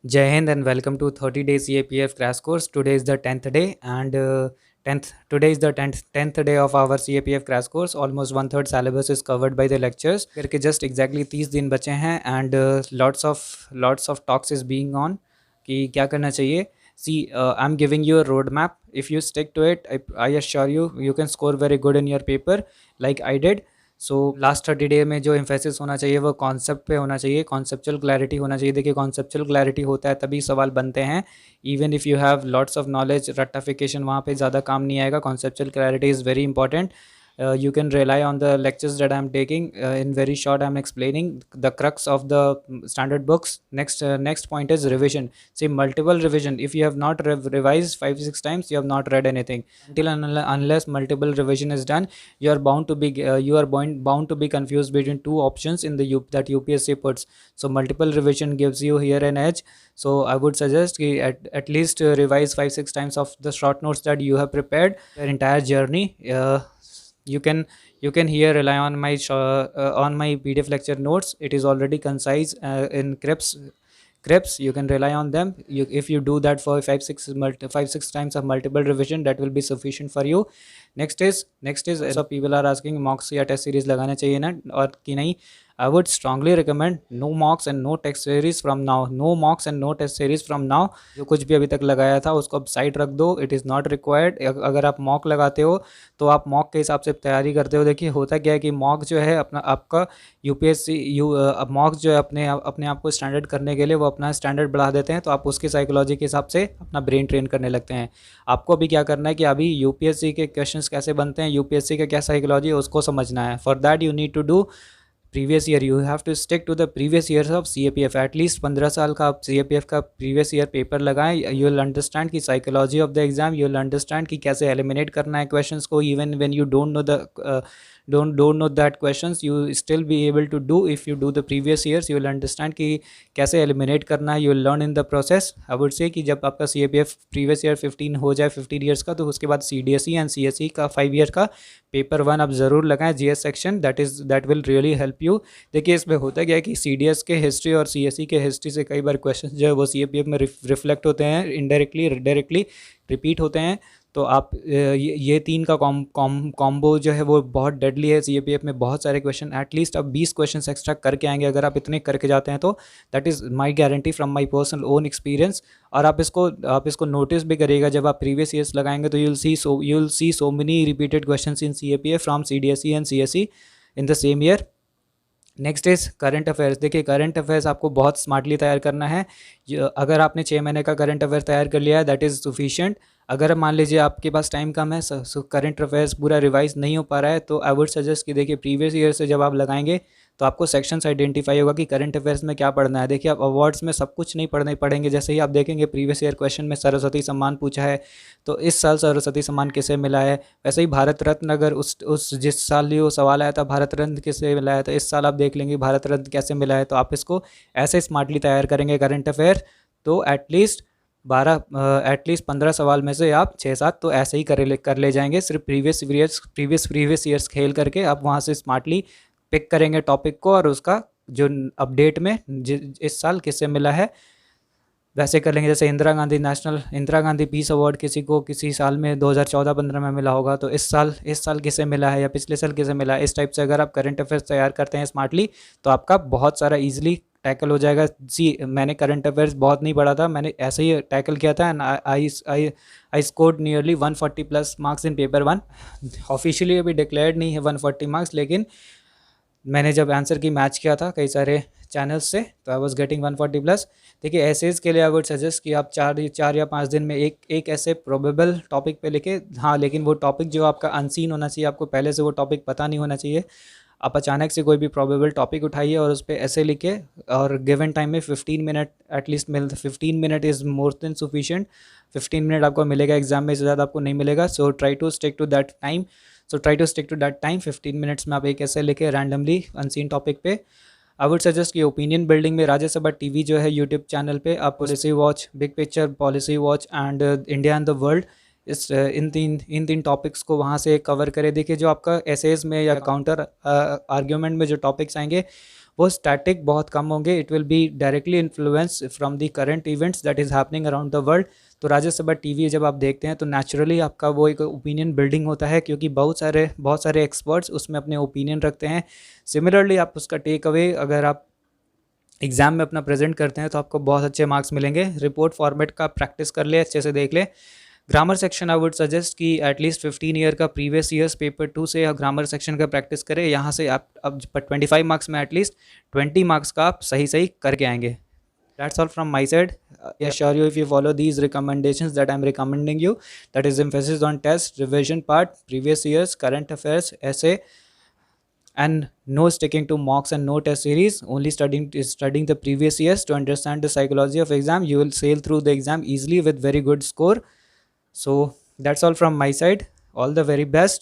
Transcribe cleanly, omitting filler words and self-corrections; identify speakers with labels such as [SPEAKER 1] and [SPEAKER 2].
[SPEAKER 1] Jai Hind and welcome to 30 Day CAPF crash course. Today is the 10th day and 10th today is the 10th day of our CAPF crash course. Almost one third syllabus is covered by the lectures. करके just exactly 30 दिन बचे हैं and lots of talks is being on कि क्या करना चाहिए. See, I'm giving you a roadmap. If you stick to it, I assure you can score very good in your paper like I did. So last 30 day में जो emphasis होना चाहिए वो concept पे होना चाहिए, कॉन्सेप्चुअल क्लैरिटी होना चाहिए. देखिए कॉन्सेप्चुअल क्लैरिटी होता है तभी सवाल बनते हैं. Even if you have lots of knowledge, रट्टाफिकेशन वहाँ पे ज़्यादा काम नहीं आएगा. Conceptual clarity is very important. You can rely on the lectures that I'm taking. In very short, I'm explaining the crux of the standard books. Next point is revision. See, multiple revision. If you have not revised 5-6 times, you have not read anything. Until unless multiple revision is done, you are bound to be bound to be confused between two options in the that UPSC puts. So multiple revision gives you here an edge. So I would suggest at least revise 5-6 times of the short notes that you have prepared your entire journey. You can here rely on my PDF lecture notes. It is already concise in scripts. You can rely on them. If you do that for 5-6 times of multiple revision, that will be sufficient for you. Next is so people are asking mocks या test series लगाना चाहिए ना और कि नहीं. I would strongly recommend no mocks and no test series from now. No mocks and no test series from now. जो कुछ भी अभी तक लगाया था उसको अब साइड रख दो. It is not required. अगर आप मॉक लगाते हो तो आप मॉक के हिसाब से तैयारी करते हो. देखिए होता क्या है कि मॉक जो है अपना आपका यूपीएससी मॉक जो है अपने आप को स्टैंडर्ड करने के लिए वो अपना स्टैंडर्ड बढ़ा देते हैं. तो आप उसकी साइकोलॉजी के हिसाब से अपना ब्रेन ट्रेन करने लगते हैं. आपको अभी क्या करना है कि अभी यूपीएससी के क्वेश्चंस कैसे बनते हैं, यूपीएससी का क्या साइकोलॉजी है उसको समझना है. For that you need to do previous year. You have to stick to the previous years of CAPF. At least 15 साल का आप CAPF का प्रीवियस ईयर पेपर लगाएं. यू विल अंडरस्टैंड की psychology of the exam. You will understand कि कैसे eliminate करना है क्वेश्चंस को. Even when you don't know that questions, you still be able to do. If you do the previous years, you will understand कि कैसे eliminate करना है. You will learn in the process. I would say कि जब आपका CAPF previous year 15 हो जाए 15 years का, तो उसके बाद CDSE एंड CSE का 5 ईयर का पेपर 1 आप ज़रूर लगाएं GS section. That will really help you. देखिए इसमें होता क्या है कि CDS के हिस्ट्री और CSE के हिस्ट्री से कई बार क्वेश्चन जो है वो CAPF में रिफ्लेक्ट होते हैं, इनडायरेक्टली डायरेक्टली रिपीट होते हैं. तो आप ये तीन का कॉम्बो जो है वो बहुत डेडली है. CAPF में बहुत सारे क्वेश्चन, एटलीस्ट आप 20 क्वेश्चन एक्स्ट्रा करके आएंगे. अगर आप इतने करके जाते हैं तो that is my guarantee from my personal own experience. और आप इसको नोटिस भी करिएगा जब आप प्रीवियस ईयर्स लगाएंगे तो you will see so many repeated questions in CAPF from CDSE and CSE in the same year. Next is current affairs. देखिए करंट अफेयर्स आपको बहुत स्मार्टली तैयार करना है. अगर आपने 6 महीने का करंट अफेयर तैयार कर लिया है दैट इज़ सफिशिएंट. अगर मान लीजिए आपके पास टाइम कम है, करंट अफेयर्स पूरा रिवाइज नहीं हो पा रहा है, तो आई वुड सजेस्ट कि देखिए प्रीवियस ईयर से जब आप लगाएंगे तो आपको सेक्शंस आइडेंटिफाई होगा कि करंट अफेयर्स में क्या पढ़ना है. देखिए आप अवार्ड्स में सब कुछ नहीं पढ़ेंगे. जैसे ही आप देखेंगे प्रीवियस ईयर क्वेश्चन में सरस्वती सम्मान पूछा है तो इस साल सरस्वती सम्मान किसे मिला है. वैसे ही भारत रत्न, अगर उस जिस साल ये वो सवाल आया था भारत रत्न किसे मिला है, तो इस साल आप देख लेंगे भारत रत्न कैसे मिला है. तो आप इसको ऐसे स्मार्टली तैयार करेंगे करंट अफेयर तो एटलीस्ट 15 सवाल में से आप 6-7 तो ऐसे ही कर ले जाएंगे. सिर्फ प्रीवियस ईयर्स खेल करके आप वहाँ से स्मार्टली पिक करेंगे टॉपिक को और उसका जो अपडेट में इस साल किससे मिला है वैसे कर लेंगे. जैसे इंदिरा गांधी पीस अवार्ड किसी को किसी साल में 2014-15 में मिला होगा, तो इस साल किसे मिला है या पिछले साल किसे मिला है. इस टाइप से अगर आप करंट अफेयर्स तैयार करते हैं स्मार्टली तो आपका बहुत सारा ईजिली टैकल हो जाएगा. मैंने करंट अफेयर्स बहुत नहीं पढ़ा था, मैंने ऐसे ही टैकल किया था and I scored nearly 140+ marks in paper 1. Officially अभी डिक्लेयर्ड नहीं है 140 मार्क्स, लेकिन मैंने जब आंसर की मैच किया था कई सारे चैनल्स से तो आई वाज गेटिंग 140+. देखिए एसेज के लिए आई वुड सजेस्ट कि आप 4 या 5 दिन में एक ऐसे प्रोबेबल टॉपिक पे लिखे. हाँ, लेकिन वो टॉपिक जो आपका अनसीन होना चाहिए, आपको पहले से वो टॉपिक पता नहीं होना चाहिए. आप अचानक से कोई भी प्रोबेबल टॉपिक उठाइए और उस पर ऐसे लिखे और गिवन टाइम में 15 minute at least 15 minute is more than sufficient. 15 minute आपको मिलेगा एग्जाम में, इससे ज़्यादा आपको नहीं मिलेगा. So try to stick to that time. 15 minutes में आप एक ऐसे लिखे रैंडमली अनसीन टॉपिक पे. आई वुड सजेस्ट कि ओपिनियन बिल्डिंग में राज्यसभा टीवी जो है यूट्यूब चैनल पे आप policy watch, big picture, policy watch and India and the world, इन तीन टॉपिक्स को वहाँ से कवर करें. देखिए जो आपका एसेज में या काउंटर आर्ग्यूमेंट में जो टॉपिक्स आएंगे वो स्टैटिक बहुत कम होंगे, it will be directly influence from the current events that is happening around the world. तो राज्यसभा टीवी जब आप देखते हैं तो नेचुरली आपका वो एक ओपिनियन बिल्डिंग होता है, क्योंकि बहुत सारे एक्सपर्ट्स उसमें अपने ओपिनियन रखते हैं। सिमिलरली आप उसका टेक अवे अगर आप एग्जाम में अपना प्रेजेंट करते हैं तो आपको बहुत अच्छे मार्क्स मिलेंगे। रिपोर्ट फॉर्मेट का प्रैक्टिस कर ले, अच्छे से देख ले। Grammar section I would suggest कि एटलीस्ट 15 ईयर का प्रीवियस ईयर्स पेपर 2 से आप ग्रामर सेक्शन का प्रैक्टिस करें। यहाँ से आप अब 25 मार्क्स में एटलीस्ट 20 मार्क्स का आप सही सही करके आएंगे। That's all from my side. I assure you, if you follow these recommendations that I'm recommending you, that is emphasis on test, revision part, previous years, current affairs, essay, and no sticking to mocks and no test series, only studying the previous years to understand the psychology of exam, you will sail through the exam easily with very good score. So that's all from my side. All the very best.